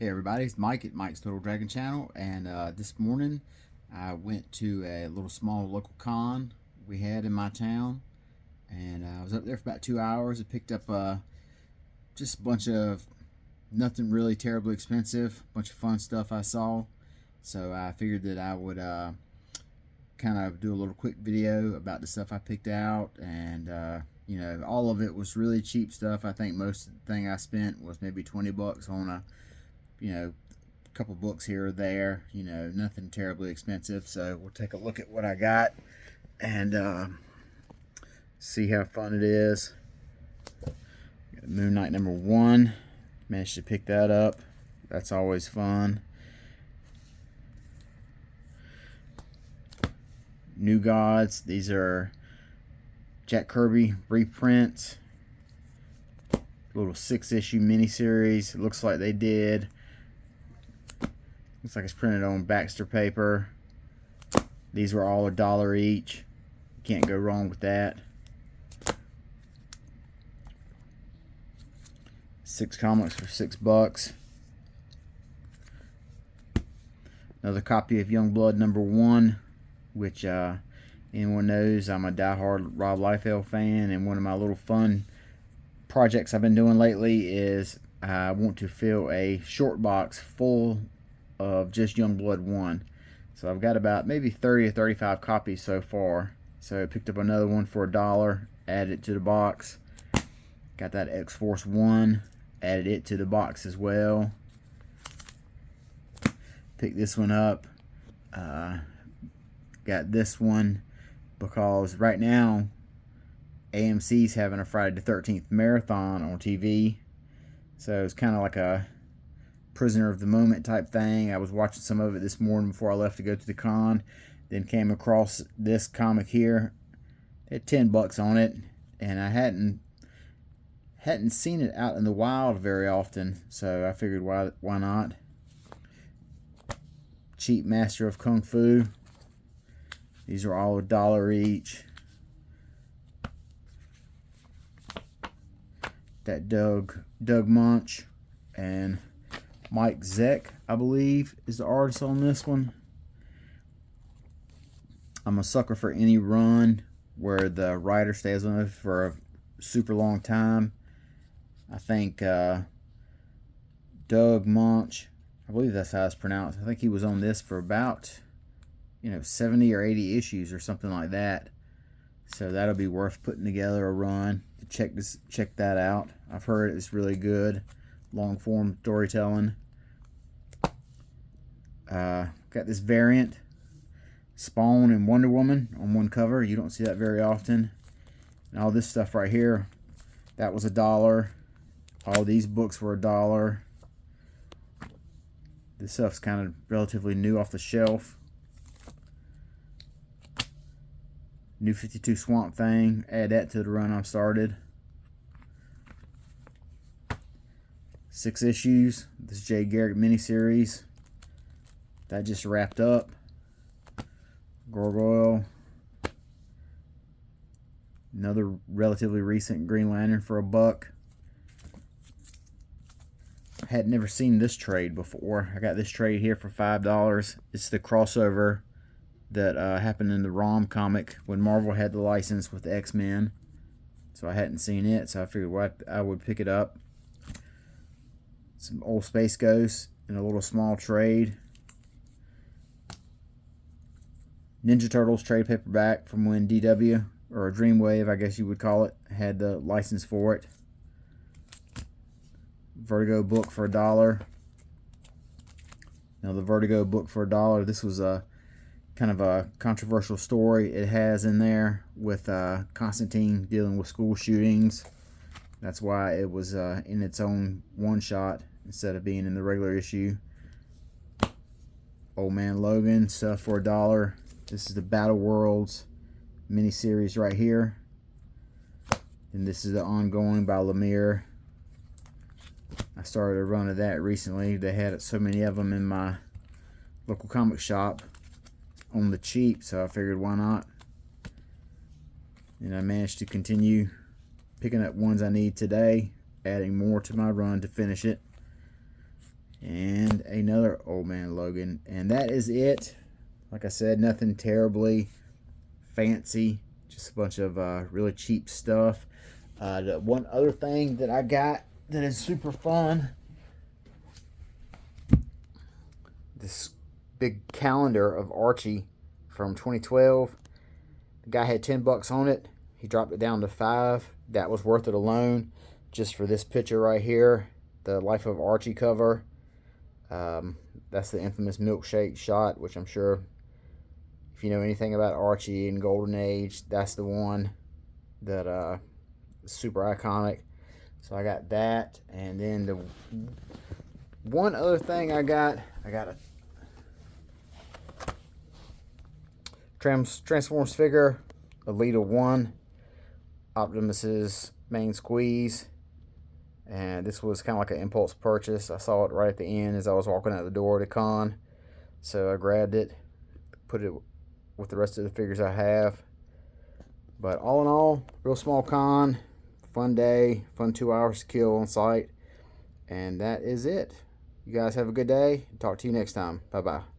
Hey everybody, it's Mike at Mike's Total Dragon Channel, and this morning I went to a little small local con we had in my town, and I was up there for about 2 hours. I picked up just a bunch of nothing really terribly expensive, a bunch of fun stuff I saw. So I figured that I would kind of do a little quick video about the stuff I picked out, and all of it was really cheap stuff. I think most of the thing I spent was maybe 20 bucks on a couple books here or there, nothing terribly expensive. So we'll take a look at what I got and see how fun it is. Got Moon Knight #1, managed to pick that up. That's always fun. New Gods, these are Jack Kirby reprints, little 6-issue miniseries. It looks like they did. Looks like it's printed on Baxter paper. These were all $1 each. Can't go wrong with that. 6 comics for $6. Another copy of Youngblood #1, which anyone knows I'm a diehard Rob Liefeld fan, and one of my little fun projects I've been doing lately is I want to fill a short box full of just Youngblood 1. So I've got about maybe 30 or 35 copies so far. So I picked up another one for $1, added it to the box. Got that X-Force 1, added it to the box as well. Picked this one up. Got this one because right now AMC's having a Friday the 13th marathon on TV. So it's kind of like a prisoner of the moment type thing. I was watching some of it this morning before I left to go to the con. Then came across this comic here. It had 10 bucks on it, and I hadn't seen it out in the wild very often, so I figured why not. Cheap Master of Kung Fu. These are all $1 each. That Doug Munch and Mike Zeck, I believe, is the artist on this one. I'm a sucker for any run where the writer stays on it for a super long time. I think Doug Munch, I believe that's how it's pronounced. I think he was on this for about 70 or 80 issues or something like that. So that'll be worth putting together a run to check that out. I've heard it's really good, long form storytelling. Got this variant, Spawn and Wonder Woman on one cover. You don't see that very often. And all this stuff right here, that was $1. All these books were $1. This stuff's kind of relatively new off the shelf. New 52 Swamp Thing, add that to the run I've started. 6 issues, this Jay Garrick miniseries. That just wrapped up. Gargoyle. Another relatively recent Green Lantern for $1. I had never seen this trade before. I got this trade here for $5. It's the crossover that happened in the ROM comic when Marvel had the license with the X-Men. So I hadn't seen it, so I figured I would pick it up. Some old Space Ghosts in a little small trade. Ninja Turtles trade paperback from when DW, or Dreamwave I guess you would call it, had the license for it. Vertigo book for $1. Now the Vertigo book for $1. This was a kind of a controversial story it has in there with Constantine dealing with school shootings. That's why it was in its own one-shot instead of being in the regular issue. Old Man Logan stuff for $1. This is the Battle Worlds miniseries right here. And this is the ongoing by Lemire. I started a run of that recently. They had so many of them in my local comic shop on the cheap, so I figured why not. And I managed to continue picking up ones I need today, adding more to my run to finish it. and another Old Man Logan. And that is it. Like I said, nothing terribly fancy, just a bunch of really cheap stuff. The one other thing that I got that is super fun, this big calendar of Archie from 2012. The guy had $10 on it. He dropped it down to $5. That was worth it alone, just for this picture right here, the Life of Archie cover. That's the infamous milkshake shot, which I'm sure if you know anything about Archie and Golden Age, that's the one that is super iconic. So I got that, and then the one other thing I got a Transformers figure, Elita 1, Optimus's main squeeze. And this was kind of like an impulse purchase. I saw it right at the end as I was walking out the door to con. So I grabbed it, put it with the rest of the figures I have. But all in all, real small con, fun day, fun 2 hours to kill on site. And that is it. You guys have a good day. Talk to you next time. Bye-bye.